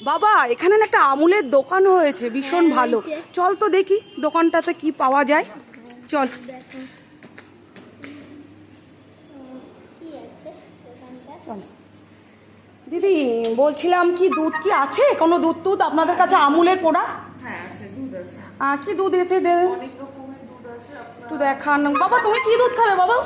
বাবা এখানে না একটা আমুলের দোকান হয়েছে, ভীষণ ভালো। চল তো দেখি দোকানটাতে কি পাওয়া যায়, চল। চল দিদি, বলছিলাম কি দুধ কি আছে, কোনো দুধ টুধ আপনাদের কাছে আমুলের প্রোডাক্ট? হ্যাঁ আছে, দুধ আছে, কি দুধ আছে অনেক রকমের দুধ আছে। একটু দেখান বাবা। তুমি কি দুধ খাবে বাবা?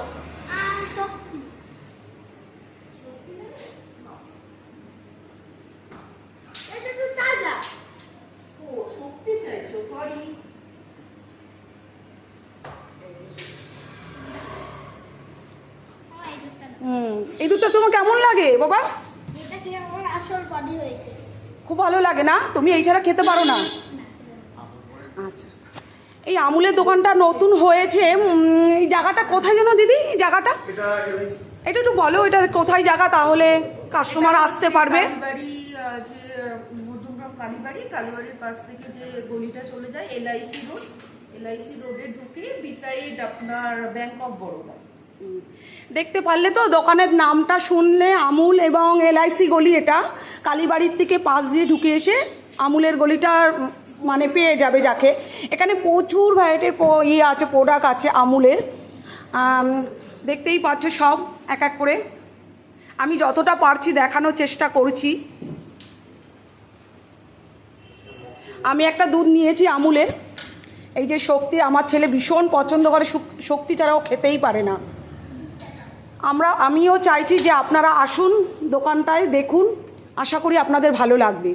এই দুধটা তোমার কেমন লাগে বাবা? খুব ভালো লাগে না? তুমি এই ছাড়া খেতে পারো না? আচ্ছা, এই আমুলের দোকানটা নতুন হয়েছে, এই জায়গাটা কোথায় যেন দিদি? এই জায়গাটা এটা একটু বলো, এটা কোথায় জায়গা, তাহলে কাস্টমার আসতে পারবে। কালীবাড়ির পাশ থেকে যে গলিটা চলে যায় এলআইসি রোডে ঢুকে বিসাইড আপনার ব্যাংক অফ বরোদা। দেখতে পারলে তো দোকানের নামটা শুনলে, আমুল এবং এলআইসি গলি। এটা কালীবাড়ির থেকে পাশ দিয়ে ঢুকে এসে আমুলের গলিটা মানে পেয়ে যাবে যাকে। এখানে প্রচুর ভ্যারাইটির আছে, প্রোডাক্ট আছে আমুলের। দেখতেই পাচ্ছ সব এক এক করে। আমি যতটা পারছি দেখানোর চেষ্টা করছি। আমি একটা দুধ নিয়েছি আমুলের, এই যে শক্তি। আমার ছেলে ভীষণ পছন্দ করে, শক্তি ছাড়াও খেতেই পারে না। আমিও চাইছি যে আপনারা আসুন দোকানটায়, দেখুন, আশা করি আপনাদের ভালো লাগবে।